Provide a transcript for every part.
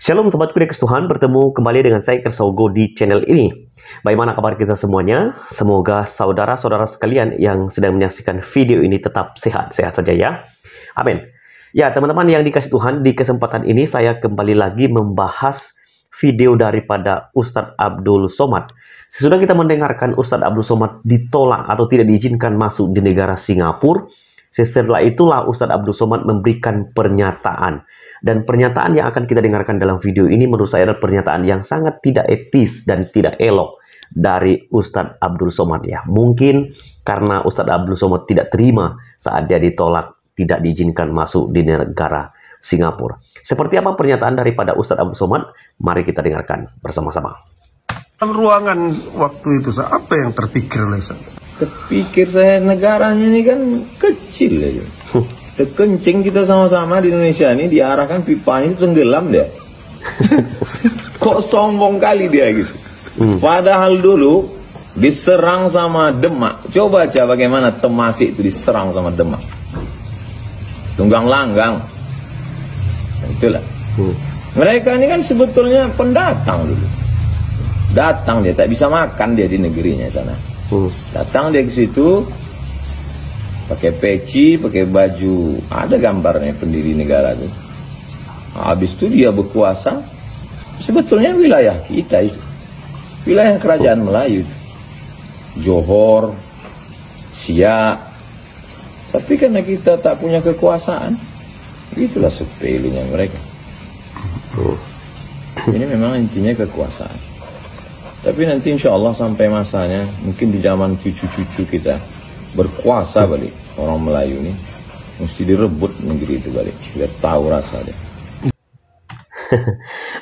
Shalom Sobat Kudus Tuhan, bertemu kembali dengan saya Kersogo di channel ini. Bagaimana kabar kita semuanya? Semoga saudara-saudara sekalian yang sedang menyaksikan video ini tetap sehat-sehat saja ya. Amin. Ya teman-teman yang dikasih Tuhan, di kesempatan ini saya kembali lagi membahas video daripada Ustadz Abdul Somad. Sesudah kita mendengarkan Ustadz Abdul Somad ditolak atau tidak diizinkan masuk di negara Singapura, setelah itulah Ustadz Abdul Somad memberikan pernyataan. Dan pernyataan yang akan kita dengarkan dalam video ini menurut saya adalah pernyataan yang sangat tidak etis dan tidak elok dari Ustadz Abdul Somad ya. Mungkin karena Ustadz Abdul Somad tidak terima saat dia ditolak, tidak diizinkan masuk di negara Singapura. Seperti apa pernyataan daripada Ustadz Abdul Somad? Mari kita dengarkan bersama-sama. Dalam ruangan waktu itu, apa yang terpikir oleh saya? Terpikir saya negaranya ini kan kecil aja. Kencing kita sama-sama di Indonesia ini diarahkan pipanya itu tenggelam dia. Kok sombong kali dia gitu. Padahal dulu diserang sama Demak. Coba aja bagaimana Temasik itu diserang sama Demak. Tunggang langgang. Itulah. Mereka ini kan sebetulnya pendatang dulu. Datang dia, tak bisa makan dia di negerinya sana. Datang dia ke situ, pakai peci, pakai baju, ada gambarnya pendiri negara itu. Habis itu dia berkuasa, sebetulnya wilayah kita itu, wilayah kerajaan Melayu itu. Johor, Siak, tapi karena kita tak punya kekuasaan, itulah sepelenya mereka. Ini memang intinya kekuasaan. Tapi nanti insya Allah sampai masanya, mungkin di zaman cucu-cucu kita berkuasa balik, orang Melayu ini mesti direbut negeri itu balik, biar tahu rasa dia.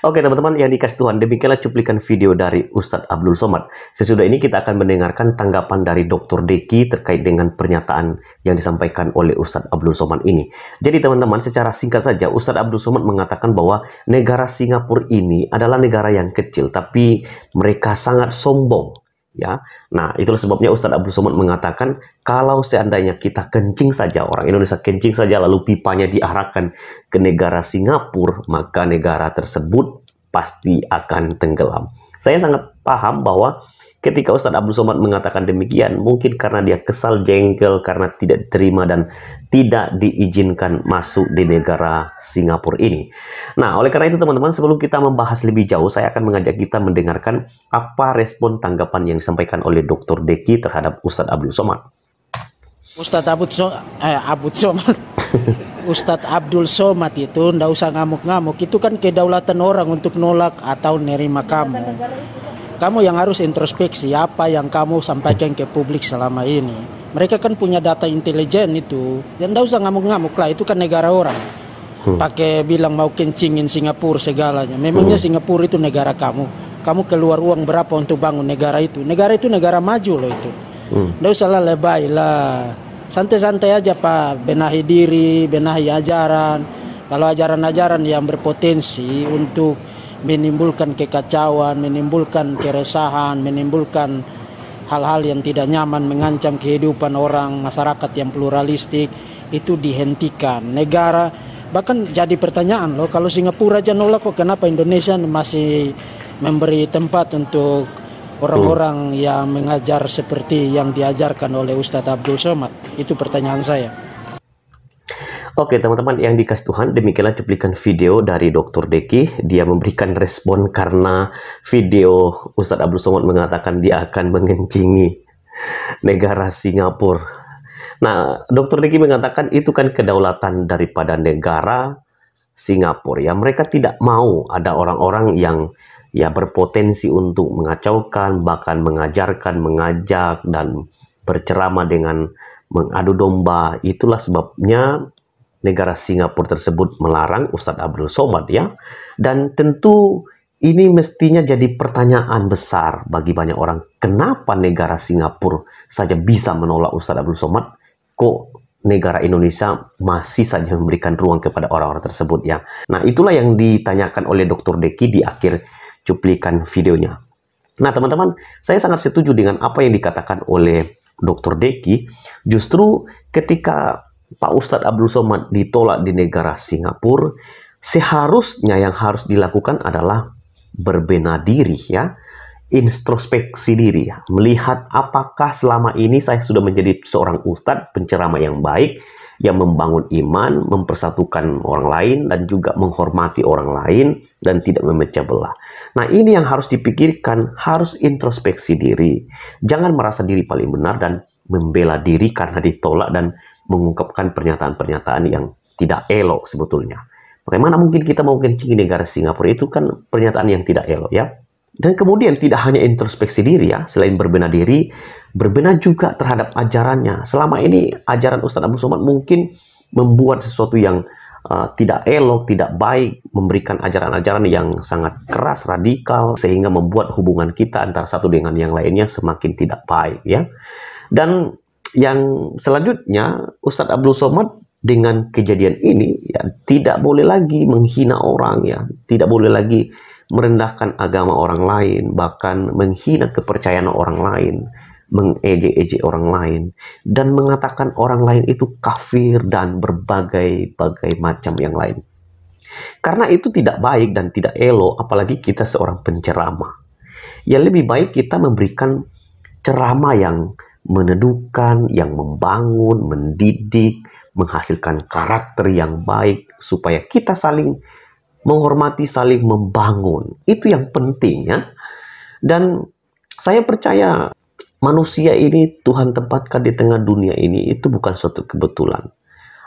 Oke teman-teman yang dikasih Tuhan, demikianlah cuplikan video dari Ustadz Abdul Somad. Sesudah ini kita akan mendengarkan tanggapan dari Dr. Deki terkait dengan pernyataan yang disampaikan oleh Ustadz Abdul Somad ini. Jadi teman-teman, secara singkat saja Ustadz Abdul Somad mengatakan bahwa negara Singapura ini adalah negara yang kecil, tapi mereka sangat sombong. Ya, nah itulah sebabnya Ustadz Abdul Somad mengatakan kalau seandainya kita kencing saja, orang Indonesia kencing saja lalu pipanya diarahkan ke negara Singapura, maka negara tersebut pasti akan tenggelam. Saya sangat paham bahwa ketika Ustadz Abdul Somad mengatakan demikian, mungkin karena dia kesal, jengkel, karena tidak diterima dan tidak diizinkan masuk di negara Singapura ini. Nah, oleh karena itu teman-teman, sebelum kita membahas lebih jauh, saya akan mengajak kita mendengarkan apa respon tanggapan yang disampaikan oleh Dr. Deki terhadap Ustadz Abdul Somad. Ustadz Abdul Somad itu ndak usah ngamuk-ngamuk, itu kan kedaulatan orang untuk nolak atau nerima kamu. Kamu yang harus introspeksi apa yang kamu sampaikan ke publik selama ini. Mereka kan punya data intelijen itu, dan ndak usah ngamuk-ngamuk lah, itu kan negara orang. Pakai bilang mau kencingin Singapura segalanya. Memangnya Singapura itu negara kamu? Kamu keluar uang berapa untuk bangun negara itu? Negara itu negara maju loh itu. Ndak usah lah lebay lah. Santai-santai aja Pak, benahi diri, benahi ajaran. Kalau ajaran-ajaran yang berpotensi untuk menimbulkan kekacauan, menimbulkan keresahan, menimbulkan hal-hal yang tidak nyaman, mengancam kehidupan orang, masyarakat yang pluralistik, itu dihentikan. Negara, bahkan jadi pertanyaan loh, kalau Singapura aja nolak kok kenapa Indonesia masih memberi tempat untuk orang-orang yang mengajar seperti yang diajarkan oleh Ustadz Abdul Somad? Itu pertanyaan saya. Oke teman-teman yang dikasih Tuhan, demikianlah cuplikan video dari Dr. Deki. Dia memberikan respon karena video Ustadz Abdul Somad mengatakan dia akan mengencingi negara Singapura. Nah, Dr. Deki mengatakan itu kan kedaulatan daripada negara Singapura. Ya, mereka tidak mau ada orang-orang yang ya berpotensi untuk mengacaukan, bahkan mengajarkan, mengajak, dan berceramah dengan mengadu domba. Itulah sebabnya negara Singapura tersebut melarang Ustadz Abdul Somad ya. Dan tentu ini mestinya jadi pertanyaan besar bagi banyak orang. Kenapa negara Singapura saja bisa menolak Ustadz Abdul Somad? Kok negara Indonesia masih saja memberikan ruang kepada orang-orang tersebut ya? Nah, itulah yang ditanyakan oleh Dr. Deki di akhir cuplikan videonya. Nah teman-teman, saya sangat setuju dengan apa yang dikatakan oleh Dr. Deki. Justru ketika Pak Ustadz Abdul Somad ditolak di negara Singapura, Seharusnya yang harus dilakukan adalah berbenah diri ya, introspeksi diri ya, melihat apakah selama ini saya sudah menjadi seorang ustadz penceramah yang baik, yang membangun iman, mempersatukan orang lain, dan juga menghormati orang lain, dan tidak memecah belah. Nah, ini yang harus dipikirkan, harus introspeksi diri. Jangan merasa diri paling benar dan membela diri karena ditolak dan mengungkapkan pernyataan-pernyataan yang tidak elok sebetulnya. Bagaimana mungkin kita mau kencing di negara Singapura, itu kan pernyataan yang tidak elok ya. Dan kemudian tidak hanya introspeksi diri ya, selain berbenah diri, berbenah juga terhadap ajarannya. Selama ini ajaran Ustadz Abdul Somad mungkin membuat sesuatu yang tidak elok, tidak baik, memberikan ajaran-ajaran yang sangat keras, radikal, sehingga membuat hubungan kita antara satu dengan yang lainnya semakin tidak baik ya. Dan yang selanjutnya, Ustadz Abdul Somad dengan kejadian ini ya, tidak boleh lagi menghina orang ya, tidak boleh lagi merendahkan agama orang lain, bahkan menghina kepercayaan orang lain, mengejek-ejek orang lain, dan mengatakan orang lain itu kafir dan berbagai-bagai macam yang lain. Karena itu tidak baik dan tidak elok, apalagi kita seorang penceramah. Ya lebih baik kita memberikan ceramah yang meneduhkan, yang membangun, mendidik, menghasilkan karakter yang baik, supaya kita saling menghormati, saling membangun. Itu yang penting ya. Dan saya percaya manusia ini Tuhan tempatkan di tengah dunia ini, itu bukan suatu kebetulan.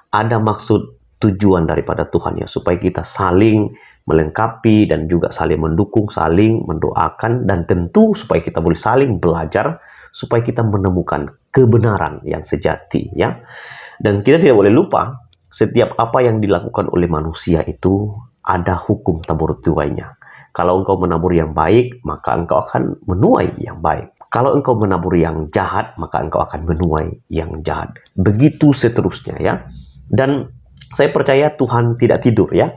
Ada maksud tujuan daripada Tuhan ya, supaya kita saling melengkapi dan juga saling mendukung, saling mendoakan, dan tentu supaya kita boleh saling belajar, supaya kita menemukan kebenaran yang sejati ya. Dan kita tidak boleh lupa, setiap apa yang dilakukan oleh manusia itu ada hukum tabur tuainya. Kalau engkau menabur yang baik, maka engkau akan menuai yang baik. Kalau engkau menabur yang jahat, maka engkau akan menuai yang jahat. Begitu seterusnya ya. Dan saya percaya Tuhan tidak tidur ya.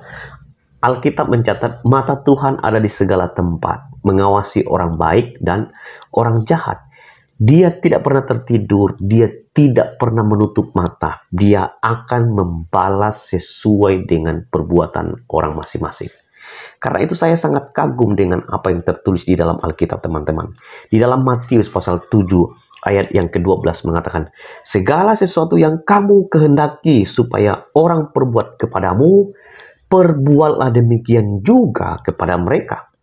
Alkitab mencatat mata Tuhan ada di segala tempat, mengawasi orang baik dan orang jahat. Dia tidak pernah tertidur, dia tidak pernah menutup mata. Dia akan membalas sesuai dengan perbuatan orang masing-masing. Karena itu saya sangat kagum dengan apa yang tertulis di dalam Alkitab, teman-teman. Di dalam Matius pasal 7 ayat yang ke-12 mengatakan, segala sesuatu yang kamu kehendaki supaya orang perbuat kepadamu, perbuatlah demikian juga kepada mereka.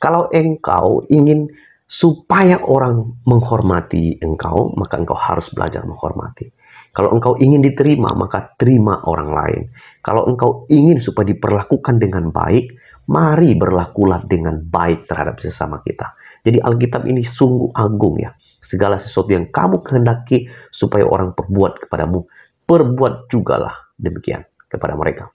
Kalau engkau ingin supaya orang menghormati engkau, maka engkau harus belajar menghormati. Kalau engkau ingin diterima, maka terima orang lain. Kalau engkau ingin supaya diperlakukan dengan baik, mari berlakulah dengan baik terhadap sesama kita. Jadi Alkitab ini sungguh agung ya. Segala sesuatu yang kamu kehendaki supaya orang perbuat kepadamu, perbuat jugalah demikian kepada mereka.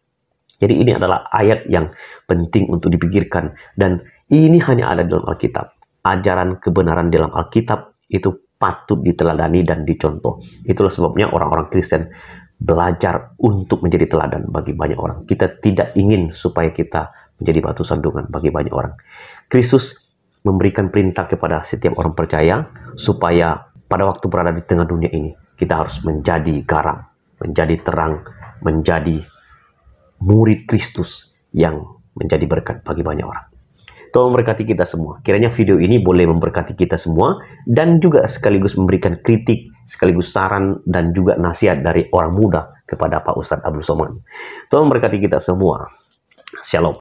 Jadi ini adalah ayat yang penting untuk dipikirkan, dan ini hanya ada dalam Alkitab. Ajaran kebenaran dalam Alkitab itu patut diteladani dan dicontoh. Itulah sebabnya orang-orang Kristen belajar untuk menjadi teladan bagi banyak orang. Kita tidak ingin supaya kita menjadi batu sandungan bagi banyak orang. Kristus memberikan perintah kepada setiap orang percaya supaya pada waktu berada di tengah dunia ini, kita harus menjadi garam, menjadi terang, menjadi murid Kristus yang menjadi berkat bagi banyak orang. Tuhan memberkati kita semua. Kiranya video ini boleh memberkati kita semua, dan juga sekaligus memberikan kritik, sekaligus saran, dan juga nasihat dari orang muda kepada Pak Ustadz Abdul Somad. Tuhan memberkati kita semua. Shalom.